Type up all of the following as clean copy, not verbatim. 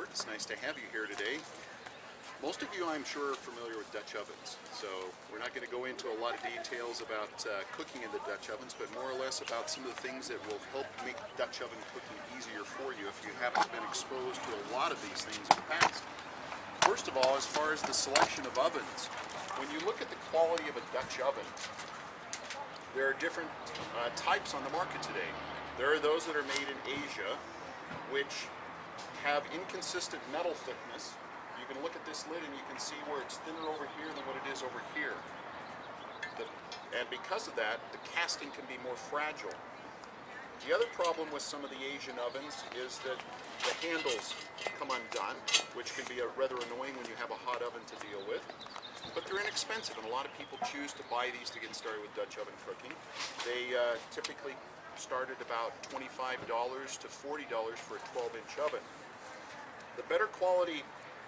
Mark. It's nice to have you here today. Most of you, I'm sure, are familiar with Dutch ovens, so we're not going to go into a lot of details about cooking in the Dutch ovens, but more or less about some of the things that will help make Dutch oven cooking easier for you if you haven't been exposed to a lot of these things in the past. First of all, as far as the selection of ovens, when you look at the quality of a Dutch oven, there are different types on the market today. There are those that are made in Asia, which have inconsistent metal thickness. You can look at this lid and you can see where it's thinner over here than what it is over here. And because of that, the casting can be more fragile. The other problem with some of the Asian ovens is that the handles come undone, which can be rather annoying when you have a hot oven to deal with. But they're inexpensive, and a lot of people choose to buy these to get started with Dutch oven cooking. They typically start at about $25 to $40 for a 12-inch oven. The better quality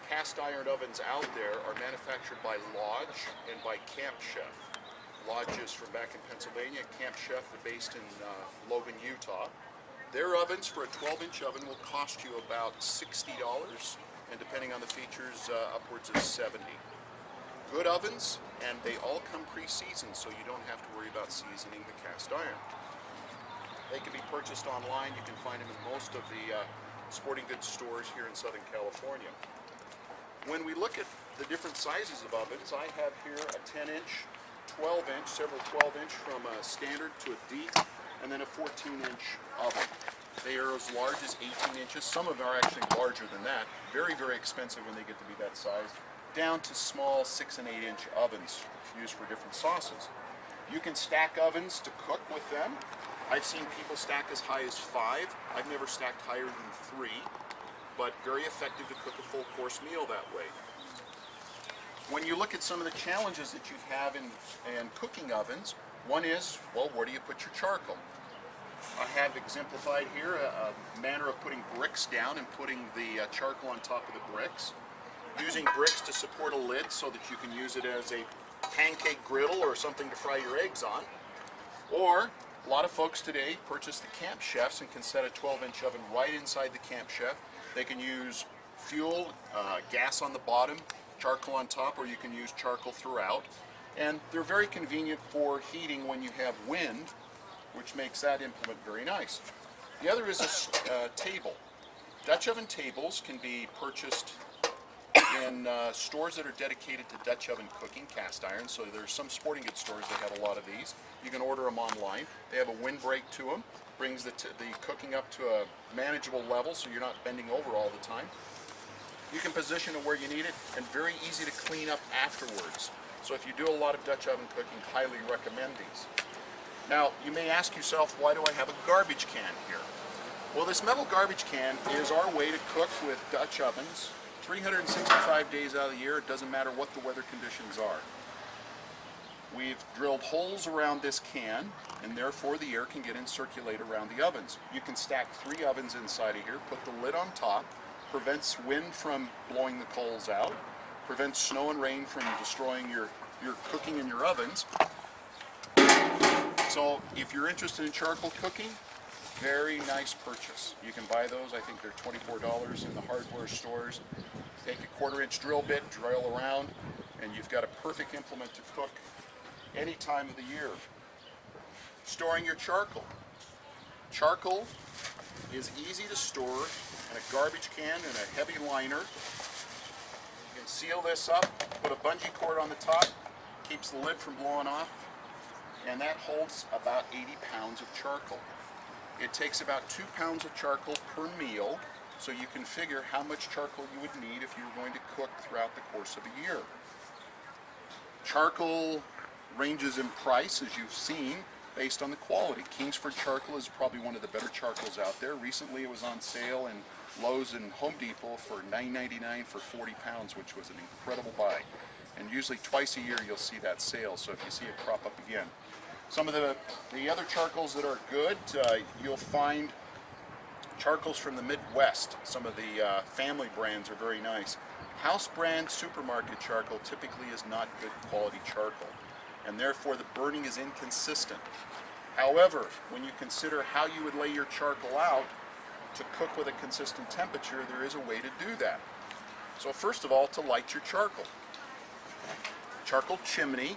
cast iron ovens out there are manufactured by Lodge and by Camp Chef. Lodge is from back in Pennsylvania. Camp Chef are based in Logan, Utah. Their ovens for a 12-inch oven will cost you about $60, and depending on the features, upwards of $70. Good ovens, and they all come pre-seasoned, so you don't have to worry about seasoning the cast iron. They can be purchased online. You can find them in most of the sporting goods stores here in Southern California. When we look at the different sizes of ovens, I have here a 10-inch, 12-inch, several 12-inch from a standard to a deep, and then a 14-inch oven. They are as large as 18 inches. Some of them are actually larger than that. Very, very expensive when they get to be that size, down to small 6- and 8-inch ovens used for different sauces. You can stack ovens to cook with them. I've seen people stack as high as 5. I've never stacked higher than 3. But very effective to cook a full course meal that way. When you look at some of the challenges that you have in cooking ovens, one is, well, where do you put your charcoal? I have exemplified here a manner of putting bricks down and putting the charcoal on top of the bricks. Using bricks to support a lid so that you can use it as a pancake griddle or something to fry your eggs on. Or, a lot of folks today purchase the Camp Chefs and can set a 12-inch oven right inside the Camp Chef. They can use fuel, gas on the bottom, charcoal on top, or you can use charcoal throughout. And they're very convenient for heating when you have wind, which makes that implement very nice. The other is a table. Dutch oven tables can be purchased in stores that are dedicated to Dutch oven cooking, cast iron. So there's some sporting goods stores that have a lot of these. You can order them online. They have a windbreak to them. Brings the cooking up to a manageable level so you're not bending over all the time. You can position it where you need it, and very easy to clean up afterwards. So if you do a lot of Dutch oven cooking, highly recommend these. Now, you may ask yourself, why do I have a garbage can here? Well, this metal garbage can is our way to cook with Dutch ovens 365 days out of the year. It doesn't matter what the weather conditions are. We've drilled holes around this can, and therefore the air can get in, circulate around the ovens. You can stack 3 ovens inside of here, put the lid on top, prevents wind from blowing the coals out, prevents snow and rain from destroying your cooking in your ovens. So if you're interested in charcoal cooking, very nice purchase. You can buy those. I think they're $24 in the hardware stores. Take a 1/4-inch drill bit, drill around, and you've got a perfect implement to cook any time of the year. Storing your charcoal. Charcoal is easy to store in a garbage can and a heavy liner. You can seal this up, put a bungee cord on the top, keeps the lid from blowing off, and that holds about 80 pounds of charcoal. It takes about 2 pounds of charcoal per meal, so you can figure how much charcoal you would need if you were going to cook throughout the course of a year. Charcoal ranges in price, as you've seen, based on the quality. Kingsford charcoal is probably one of the better charcoals out there. Recently it was on sale in Lowe's and Home Depot for $9.99 for 40 pounds, which was an incredible buy. And usually twice a year you'll see that sale, so if you see it crop up again. Some of the other charcoals that are good, you'll find charcoals from the Midwest. Some of the family brands are very nice. House brand supermarket charcoal typically is not good quality charcoal, and therefore the burning is inconsistent. However, when you consider how you would lay your charcoal out, to cook with a consistent temperature, there is a way to do that. So first of all, to light your charcoal. Charcoal chimney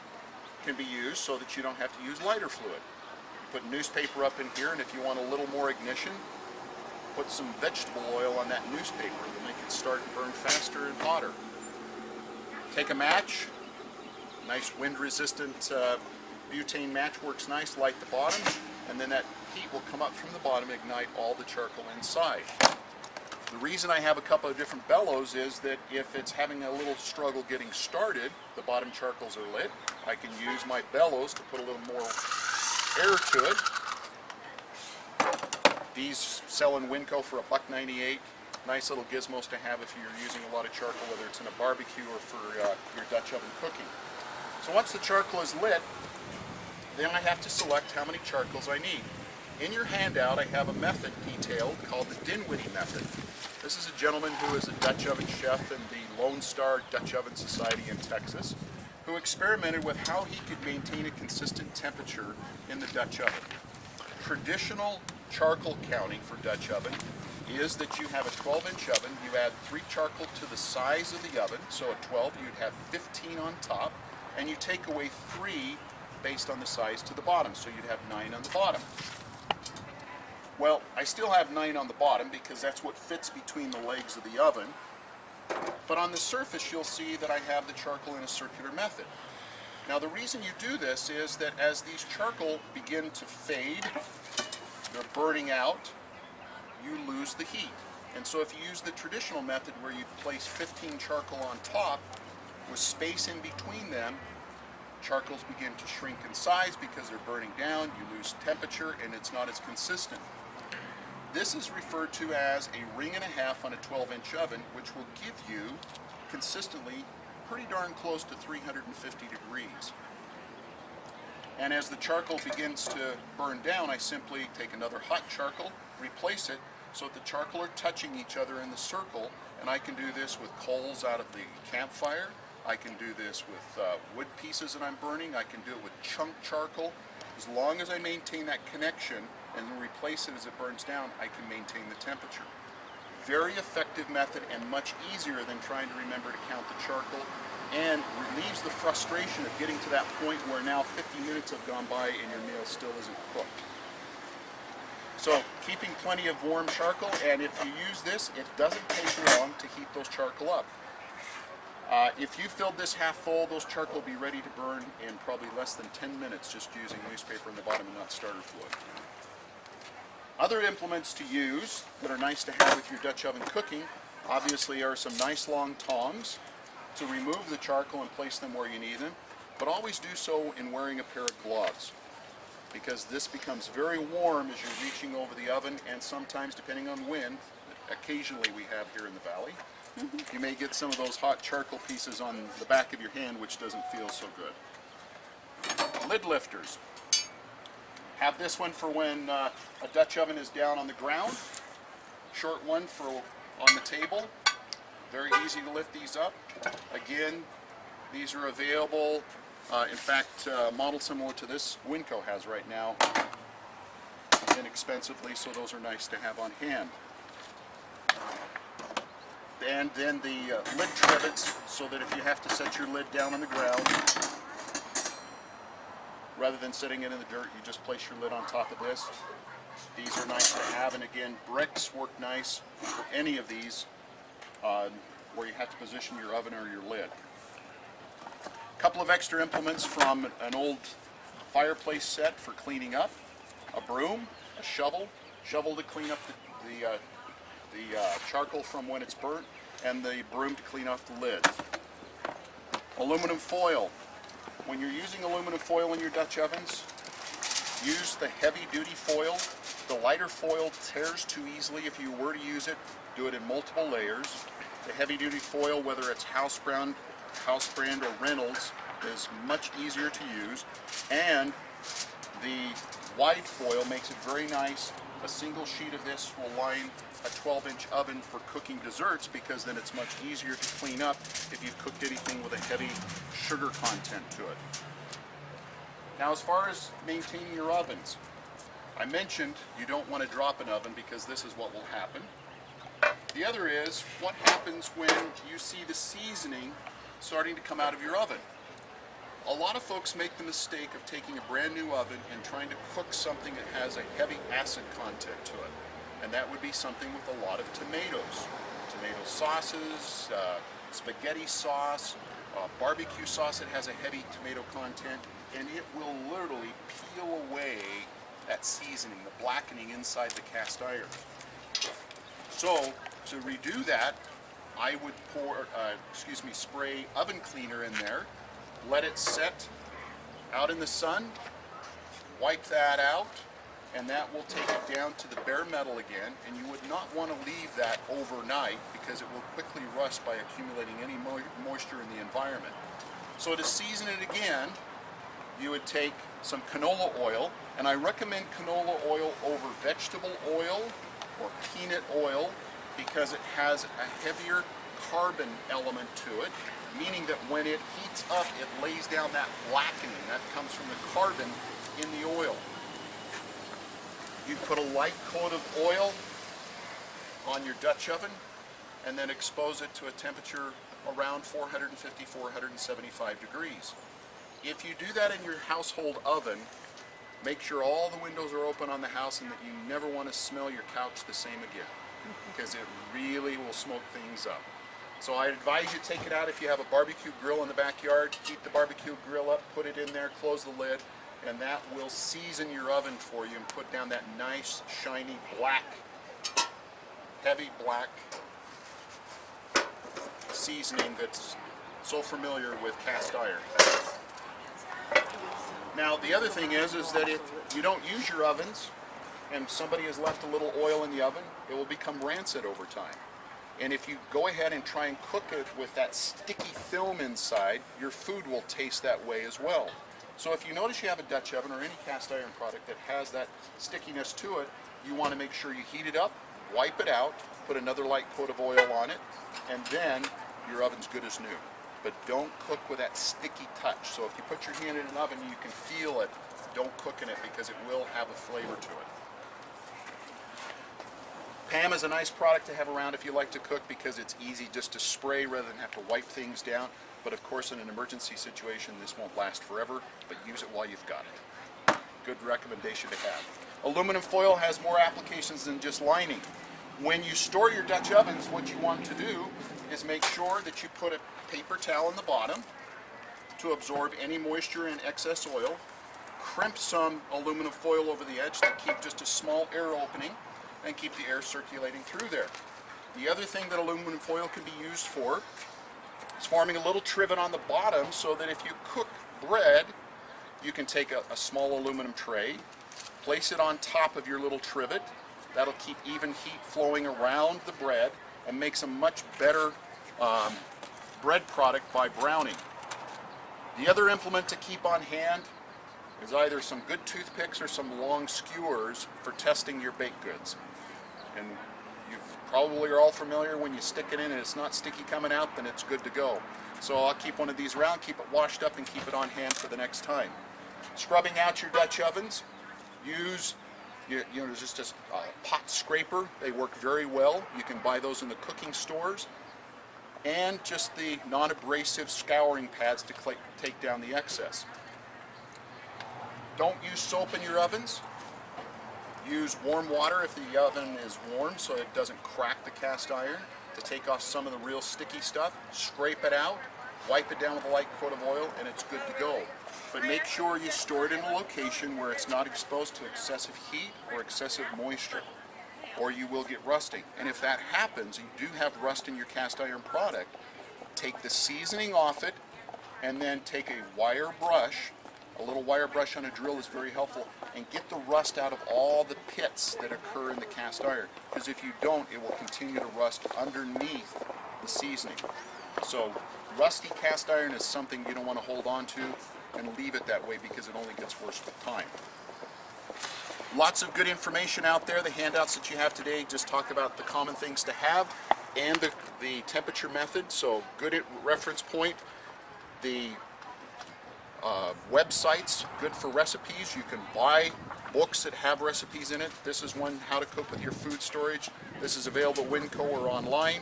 can be used so that you don't have to use lighter fluid. Put newspaper up in here, and if you want a little more ignition, put some vegetable oil on that newspaper to make it start and burn faster and hotter. Take a match, nice wind-resistant butane match works nice, light the bottom, and then that heat will come up from the bottom and ignite all the charcoal inside. The reason I have a couple of different bellows is that if it's having a little struggle getting started, the bottom charcoals are lit, I can use my bellows to put a little more air to it. These sell in Winco for $1.98. Nice little gizmos to have if you're using a lot of charcoal, whether it's in a barbecue or for your Dutch oven cooking. So once the charcoal is lit, then I have to select how many charcoals I need. In your handout, I have a method detailed called the Dinwiddie method. This is a gentleman who is a Dutch oven chef in the Lone Star Dutch Oven Society in Texas, who experimented with how he could maintain a consistent temperature in the Dutch oven. Traditional charcoal counting for Dutch oven is that you have a 12-inch oven, you add 3 charcoal to the size of the oven, so at 12 you'd have 15 on top, and you take away 3 based on the size to the bottom, so you'd have 9 on the bottom. Well, I still have 9 on the bottom because that's what fits between the legs of the oven, but on the surface you'll see that I have the charcoal in a circular method. Now the reason you do this is that as these charcoal begin to fade, they're burning out, you lose the heat. And so if you use the traditional method where you place 15 charcoal on top with space in between them, charcoals begin to shrink in size because they're burning down, you lose temperature, and it's not as consistent. This is referred to as a ring and a half on a 12-inch oven, which will give you consistently pretty darn close to 350 degrees. And as the charcoal begins to burn down, I simply take another hot charcoal, replace it, so that the charcoal are touching each other in the circle, and I can do this with coals out of the campfire, I can do this with wood pieces that I'm burning, I can do it with chunk charcoal. As long as I maintain that connection and then replace it as it burns down, I can maintain the temperature. Very effective method and much easier than trying to remember to count the charcoal, and relieves the frustration of getting to that point where now 50 minutes have gone by and your meal still isn't cooked. So keeping plenty of warm charcoal, and if you use this, it doesn't take long to heat those charcoal up. If you filled this half full, those charcoal will be ready to burn in probably less than 10 minutes just using newspaper in the bottom and not starter fluid. Other implements to use that are nice to have with your Dutch oven cooking, obviously, are some nice long tongs to remove the charcoal and place them where you need them, but always do so in wearing a pair of gloves, because this becomes very warm as you're reaching over the oven, and sometimes, depending on wind, occasionally we have here in the valley, you may get some of those hot charcoal pieces on the back of your hand, which doesn't feel so good. Lid lifters. Have this one for when a Dutch oven is down on the ground. Short one for on the table. Very easy to lift these up. Again, these are available. In fact, a model similar to this Winco has right now, inexpensively, so those are nice to have on hand. And then the lid trivets, so that if you have to set your lid down on the ground, rather than setting it in the dirt, you just place your lid on top of this. These are nice to have, and again, bricks work nice for any of these where you have to position your oven or your lid. A couple of extra implements from an old fireplace set for cleaning up: a broom, a shovel to clean up the charcoal from when it's burnt, and the broom to clean off the lid. Aluminum foil. When you're using aluminum foil in your Dutch ovens, use the heavy-duty foil. The lighter foil tears too easily if you were to use it. Do it in multiple layers. The heavy-duty foil, whether it's house brand or Reynolds, is much easier to use, and the wide foil makes it very nice. A single sheet of this will line a 12-inch oven for cooking desserts, because then it's much easier to clean up if you've cooked anything with a heavy sugar content to it. Now, as far as maintaining your ovens, I mentioned you don't want to drop an oven because this is what will happen. The other is what happens when you see the seasoning starting to come out of your oven. A lot of folks make the mistake of taking a brand new oven and trying to cook something that has a heavy acid content to it. And that would be something with a lot of tomatoes. Tomato sauces, spaghetti sauce, barbecue sauce that has a heavy tomato content, and it will literally peel away that seasoning, the blackening inside the cast iron. So to redo that, I would spray oven cleaner in there, let it set out in the sun, wipe that out, and that will take it down to the bare metal again. And you would not want to leave that overnight because it will quickly rust by accumulating any moisture in the environment. So to season it again, you would take some canola oil, and I recommend canola oil over vegetable oil or peanut oil because it has a heavier carbon element to it, meaning that when it heats up, it lays down that blackening that comes from the carbon in the oil. You put a light coat of oil on your Dutch oven and then expose it to a temperature around 450, 475 degrees. If you do that in your household oven, make sure all the windows are open on the house and that you never want to smell your couch the same again, because it really will smoke things up. So I advise you take it out if you have a barbecue grill in the backyard, heat the barbecue grill up, put it in there, close the lid, and that will season your oven for you and put down that nice, shiny, black, heavy black seasoning that's so familiar with cast iron. Now the other thing is that if you don't use your ovens and somebody has left a little oil in the oven, it will become rancid over time. And if you go ahead and try and cook it with that sticky film inside, your food will taste that way as well. So if you notice you have a Dutch oven or any cast iron product that has that stickiness to it, you want to make sure you heat it up, wipe it out, put another light coat of oil on it, and then your oven's good as new. But don't cook with that sticky touch. So if you put your hand in an oven, you can feel it. Don't cook in it because it will have a flavor to it. PAM is a nice product to have around if you like to cook because it's easy just to spray rather than have to wipe things down. But of course, in an emergency situation, this won't last forever, but use it while you've got it. Good recommendation to have. Aluminum foil has more applications than just lining. When you store your Dutch ovens, what you want to do is make sure that you put a paper towel in the bottom to absorb any moisture and excess oil. Crimp some aluminum foil over the edge to keep just a small air opening and keep the air circulating through there. The other thing that aluminum foil can be used for is forming a little trivet on the bottom so that if you cook bread, you can take a small aluminum tray, place it on top of your little trivet. That'll keep even heat flowing around the bread and makes a much better bread product by browning. The other implement to keep on hand is either some good toothpicks or some long skewers for testing your baked goods. And you probably are all familiar when you stick it in and it's not sticky coming out, then it's good to go. So I'll keep one of these around, keep it washed up, and keep it on hand for the next time. Scrubbing out your Dutch ovens, use just a pot scraper. They work very well. You can buy those in the cooking stores. And just the non-abrasive scouring pads to take down the excess. Don't use soap in your ovens. Use warm water if the oven is warm so it doesn't crack the cast iron to take off some of the real sticky stuff. Scrape it out, wipe it down with a light coat of oil, and it's good to go. But make sure you store it in a location where it's not exposed to excessive heat or excessive moisture, or you will get rusting. And if that happens, you do have rust in your cast iron product, take the seasoning off it and then take a wire brush. A little wire brush on a drill is very helpful, and get the rust out of all the pits that occur in the cast iron, because if you don't, it will continue to rust underneath the seasoning. So rusty cast iron is something you don't want to hold on to and leave it that way because it only gets worse with time. Lots of good information out there. The handouts that you have today just talk about the common things to have and the temperature method, so good reference point. The websites, good for recipes. You can buy books that have recipes in it. This is one, How to Cook with Your Food Storage. This is available at Winco or online.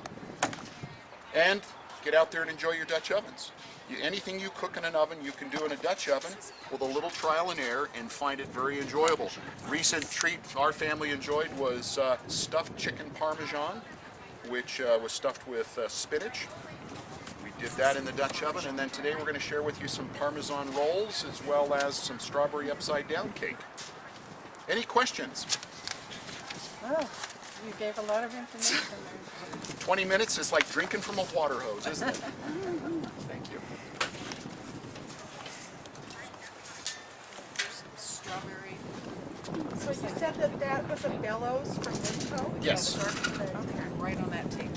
And get out there and enjoy your Dutch ovens. Anything you cook in an oven, you can do in a Dutch oven with a little trial and error and find it very enjoyable. Recent treat our family enjoyed was stuffed chicken parmesan, which was stuffed with spinach. We did that in the Dutch oven, and then today we're going to share with you some Parmesan rolls as well as some strawberry upside down cake. Any questions? Oh, you gave a lot of information there. 20 minutes is like drinking from a water hose, isn't it? Thank you. Strawberry. So you said that that was a bellows from Winco? Yes. Okay, right on that table.